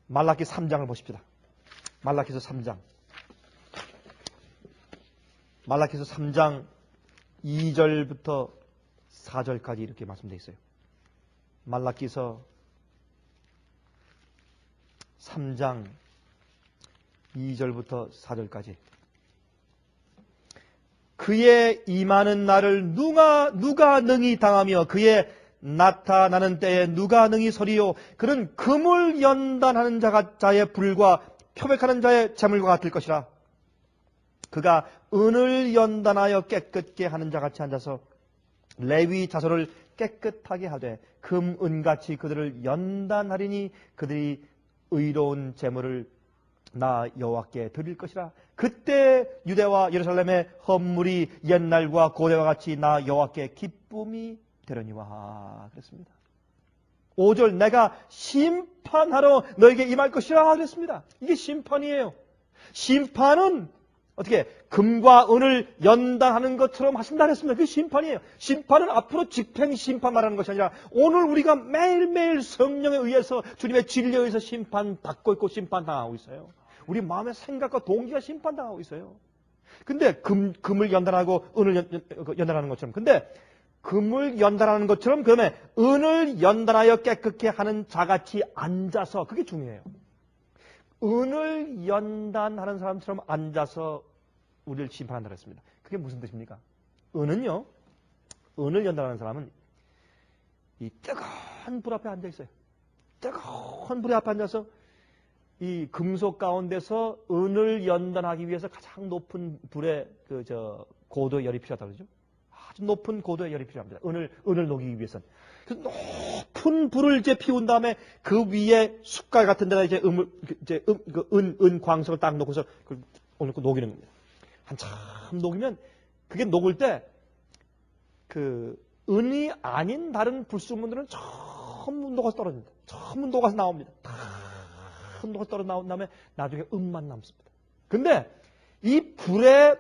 말라기 3장을 보십시다. 말라기서 3장. 말라기서 3장 2절부터 4절까지 이렇게 말씀되어 있어요. 말라기서 3장 2절부터 4절까지. 그의 임하는 날을 누가 능히 당하며 그의 나타나는 때에 누가 능히 서리요. 그는 금을 연단하는 자의 불과 표백하는 자의 재물과 같을 것이라. 그가 은을 연단하여 깨끗게 하는 자같이 앉아서 레위 자손을 깨끗하게 하되 금, 은같이 그들을 연단하리니 그들이 의로운 재물을 나 여호와께 드릴 것이라. 그때 유대와 예루살렘의 헌물이 옛날과 고대와 같이 나 여호와께 기쁨이 되려니와. 그랬습니다. 5절 내가 심판하러 너에게 임할 것이라 그랬습니다. 이게 심판이에요. 심판은 어떻게 금과 은을 연단하는 것처럼 하신다 그랬습니다. 그게 심판이에요. 심판은 앞으로 집행 심판 말하는 것이 아니라 오늘 우리가 매일매일 성령에 의해서 주님의 진리에 의해서 심판받고 있고 심판당하고 있어요. 우리 마음의 생각과 동기가 심판당하고 있어요. 근데 금을 연단하고 은을 연단하는 것처럼, 근데 금을 연단하는 것처럼 그러면 은을 연단하여 깨끗게 하는 자같이 앉아서, 그게 중요해요. 은을 연단하는 사람처럼 앉아서 우리를 심판한다고 했습니다. 그게 무슨 뜻입니까? 은은요, 은을 연단하는 사람은 이 뜨거운 불 앞에 앉아 있어요. 뜨거운 불 앞에 앉아서 이 금속 가운데서 은을 연단하기 위해서 가장 높은 불의 고도의 열이 필요하다고 그러죠. 아주 높은 고도의 열이 필요합니다. 은을 녹이기 위해서는. 그래서 높은 불을 이제 피운 다음에 그 위에 숟갈 같은 데다 이제 은 광석을 딱 놓고서 오늘 녹이는 겁니다. 한참 녹이면 그게 녹을 때 그 은이 아닌 다른 불순물들은 전부 녹아서 떨어집니다. 전부 녹아서 나옵니다. 큰 녹아서 떨어져 나온 다음에 나중에 은만 남습니다. 근데 이 불에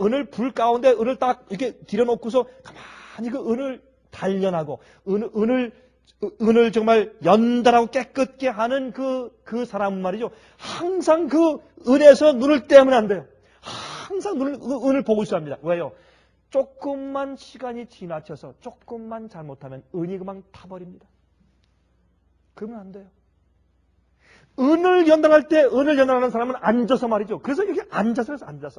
은을 불 가운데 은을 딱 이렇게 들여놓고서 가만히 그 은을 단련하고 은을 정말 연단하고 깨끗게 하는 그 사람은 말이죠. 항상 그 은에서 눈을 떼면 안 돼요. 항상 은을 보고 있어야 합니다. 왜요? 조금만 시간이 지나쳐서 조금만 잘못하면 은이 그만 타버립니다. 그러면 안 돼요. 은을 연단할 때 은을 연단하는 사람은 앉아서 말이죠. 그래서 여기 앉아서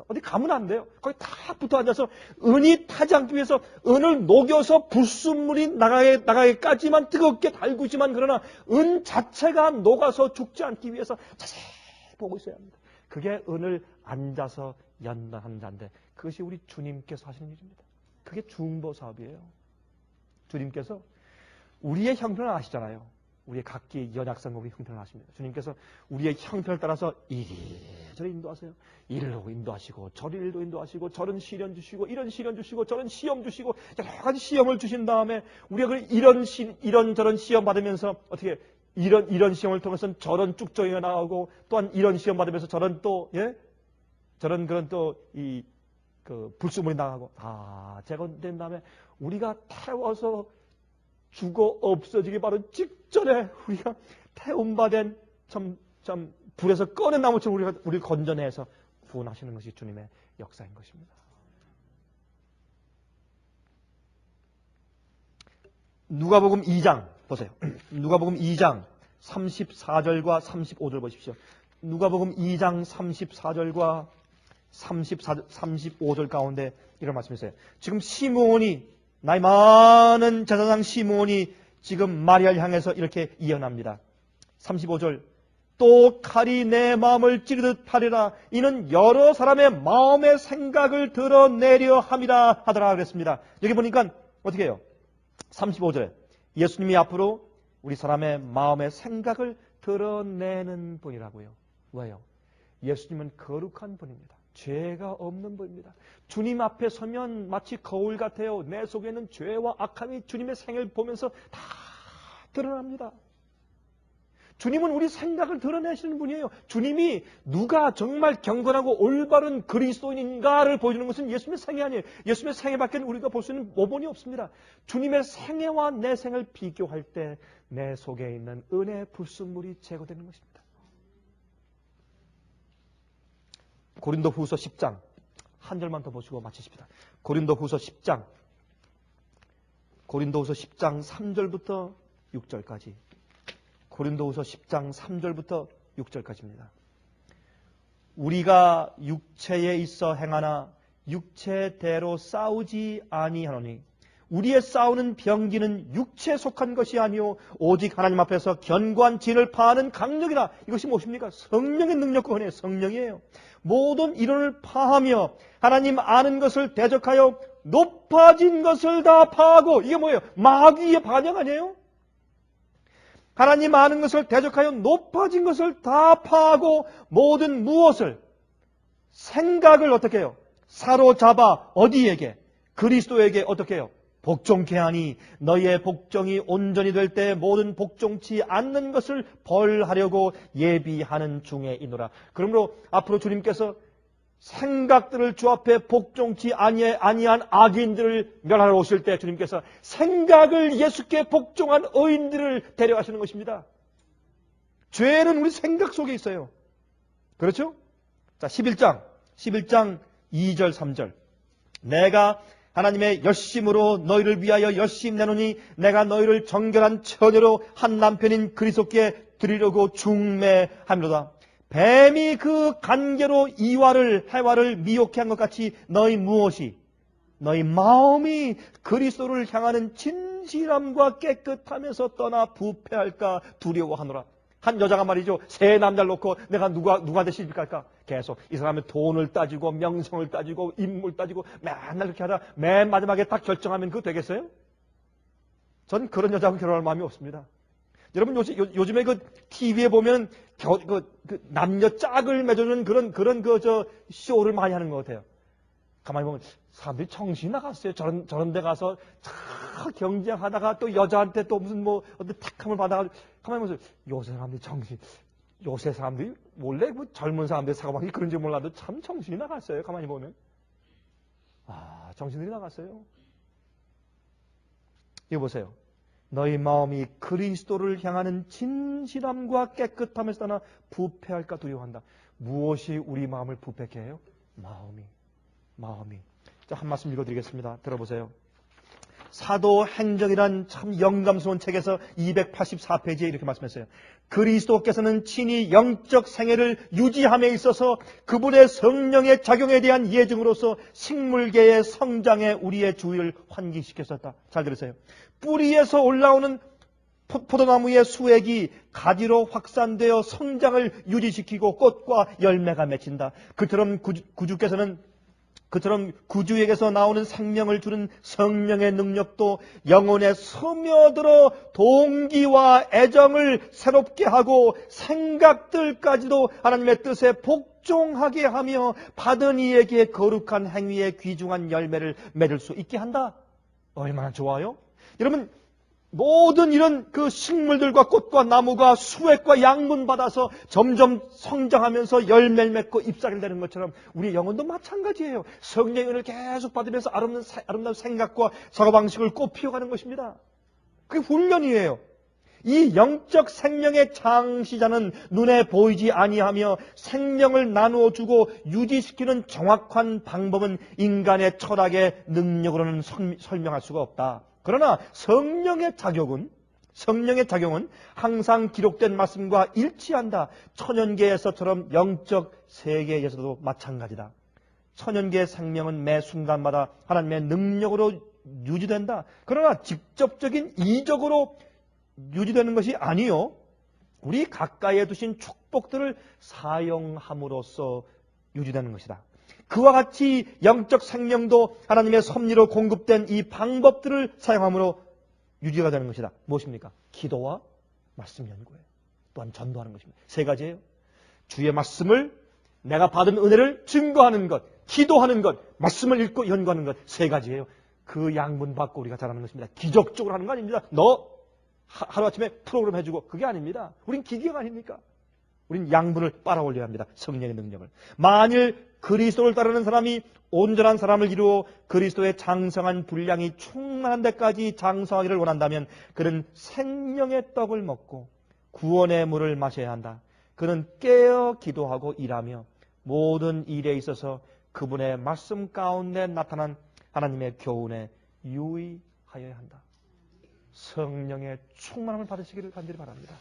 어디 가면 안 돼요. 거기 딱 붙어 앉아서 은이 타지 않기 위해서 은을 녹여서 불순물이 나가게까지만 뜨겁게 달구지만 그러나 은 자체가 녹아서 죽지 않기 위해서 자세히 보고 있어야 합니다. 그게 은을 앉아서 연단하는 자인데 그것이 우리 주님께서 하시는 일입니다. 그게 중보 사업이에요. 주님께서 우리의 형편을 아시잖아요. 우리의 각기 연약성과 형편을 아십니다. 주님께서 우리의 형편을 따라서 이리저리 인도하세요. 이리로 인도하시고 저리로 인도하시고 저런 시련 주시고 이런 시련 주시고 저런 시험 주시고 여러 가지 시험을 주신 다음에 우리가 이런저런 시험 받으면서 어떻게 이런 시험을 통해서는 저런 쭉정이가 나오고 또한 이런 시험 받으면서 저런 그런 또 그 불순물이 나가고 제거된 다음에 우리가 태워서 죽어 없어지기 바로 직전에 우리가 태움받은 참 불에서 꺼낸 나무처럼 우리를 건져내서 구원하시는 것이 주님의 역사인 것입니다. 누가복음 2장 보세요. 누가복음 2장 34절과 35절 보십시오. 누가복음 2장 34절과 35절 가운데 이런 말씀이 있어요. 지금 시므온이 나이 많은 제사장 시므온이 지금 마리아를 향해서 이렇게 예언합니다. 35절 또 칼이 내 마음을 찌르듯 하리라. 이는 여러 사람의 마음의 생각을 드러내려 함이라 하더라 그랬습니다. 여기 보니까 어떻게 해요? 35절에 예수님이 앞으로 우리 사람의 마음의 생각을 드러내는 분이라고요. 왜요? 예수님은 거룩한 분입니다. 죄가 없는 분입니다. 주님 앞에 서면 마치 거울 같아요. 내 속에 있는 죄와 악함이 주님의 생을 보면서 다 드러납니다. 주님은 우리 생각을 드러내시는 분이에요. 주님이 누가 정말 경건하고 올바른 그리스도인인가를 보여주는 것은 예수님의 생애 아니에요. 예수님의 생애밖에 우리가 볼 수 있는 모본이 없습니다. 주님의 생애와 내 생을 비교할 때 내 속에 있는 은혜의 불순물이 제거되는 것입니다. 고린도후서 10장 한 절만 더 보시고 마치십시다. 고린도후서 10장 3절부터 6절까지. 고린도후서 10장 3절부터 6절까지입니다. 우리가 육체에 있어 행하나 육체대로 싸우지 아니하노니 우리의 싸우는 병기는 육체에 속한 것이 아니요 오직 하나님 앞에서 견고한 진을 파하는 강력이라. 이것이 무엇입니까? 성령의 능력과 은혜의 성령이에요. 모든 이론을 파하며 하나님 아는 것을 대적하여 높아진 것을 다 파하고. 이게 뭐예요? 마귀의 반영 아니에요? 하나님 아는 것을 대적하여 높아진 것을 다 파하고 모든 무엇을 생각을 어떻게 해요? 사로잡아 어디에게? 그리스도에게 어떻게 해요? 복종케 하니 너희의 복종이 온전히 될 때 모든 복종치 않는 것을 벌하려고 예비하는 중에 있노라. 그러므로 앞으로 주님께서 생각들을 주 앞에 복종치 아니한 악인들을 멸하러 오실 때 주님께서 생각을 예수께 복종한 의인들을 데려가시는 것입니다. 죄는 우리 생각 속에 있어요. 그렇죠? 자, 11장 2절 3절. 내가 하나님의 열심으로 너희를 위하여 열심 내노니 내가 너희를 정결한 처녀로 한 남편인 그리스도께 드리려고 중매함이로다. 뱀이 그 간계로 해와를 미혹해 한 것 같이 너희 마음이 그리스도를 향하는 진실함과 깨끗함에서 떠나 부패할까 두려워하노라. 한 여자가 말이죠. 세 남자를 놓고 내가 누구한테 시집갈까? 계속 이 사람의 돈을 따지고 명성을 따지고 인물 따지고 맨날 그렇게 하다 맨 마지막에 딱 결정하면 그거 되겠어요? 전 그런 여자하고 결혼할 마음이 없습니다. 여러분 요즘에 그 TV에 보면 남녀 짝을 맺어주는 그런 쇼를 많이 하는 것 같아요. 가만히 보면 사람들이 정신이 나갔어요. 저런 데 가서 참 경쟁하다가 또 여자한테 또 무슨 어떤 택함을 받아가지고 가만히 보세요. 요새 사람들이 원래 젊은 사람들 사고방식이 그런지 몰라도 참 정신이 나갔어요. 가만히 보면. 정신들이 나갔어요. 이거 보세요. 너희 마음이 그리스도를 향하는 진실함과 깨끗함에서 떠나 부패할까 두려워한다. 무엇이 우리 마음을 부패케 해요? 마음이. 자, 한 말씀 읽어드리겠습니다. 들어보세요. 사도행정이란 참 영감스러운 책에서 284페이지에 이렇게 말씀했어요. 그리스도께서는 친히 영적 생애를 유지함에 있어서 그분의 성령의 작용에 대한 예증으로서 식물계의 성장에 우리의 주의를 환기시켰었다. 잘 들으세요. 뿌리에서 올라오는 포도나무의 수액이 가지로 확산되어 성장을 유지시키고 꽃과 열매가 맺힌다. 그처럼 구주에게서 나오는 생명을 주는 성령의 능력도 영혼에 스며들어 동기와 애정을 새롭게 하고 생각들까지도 하나님의 뜻에 복종하게 하며 받은 이에게 거룩한 행위에 귀중한 열매를 맺을 수 있게 한다. 얼마나 좋아요? 여러분, 모든 이런 그 식물들과 꽃과 나무가 수액과 양분 받아서 점점 성장하면서 열매를 맺고 잎사귀를 내는 것처럼 우리 영혼도 마찬가지예요. 성령의 은혜를 계속 받으면서 아름다운 생각과 사고방식을 꽃피워가는 것입니다. 그게 훈련이에요. 이 영적 생명의 창시자는 눈에 보이지 아니하며 생명을 나누어 주고 유지시키는 정확한 방법은 인간의 철학의 능력으로는 설명할 수가 없다. 그러나 성령의 작용은 항상 기록된 말씀과 일치한다. 천연계에서처럼 영적 세계에서도 마찬가지다. 천연계의 생명은 매 순간마다 하나님의 능력으로 유지된다. 그러나 직접적인 이적으로 유지되는 것이 아니요, 우리 가까이에 두신 축복들을 사용함으로써 유지되는 것이다. 그와 같이 영적 생명도 하나님의 섭리로 공급된 이 방법들을 사용함으로 유지가 되는 것이다. 무엇입니까? 기도와 말씀 연구예요. 또한 전도하는 것입니다. 세 가지예요. 주의 말씀을, 내가 받은 은혜를 증거하는 것, 기도하는 것, 말씀을 읽고 연구하는 것, 세 가지예요. 그 양분 받고 우리가 자라는 것입니다. 기적적으로 하는 거 아닙니다. 너 하루아침에 프로그램 해주고, 그게 아닙니다. 우린 기계가 아닙니까? 우린 양분을 빨아올려야 합니다. 성령의 능력을. 만일 그리스도를 따르는 사람이 온전한 사람을 이루어 그리스도의 장성한 분량이 충만한 데까지 장성하기를 원한다면 그는 생명의 떡을 먹고 구원의 물을 마셔야 한다. 그는 깨어 기도하고 일하며 모든 일에 있어서 그분의 말씀 가운데 나타난 하나님의 교훈에 유의하여야 한다. 성령의 충만함을 받으시기를 간절히 바랍니다.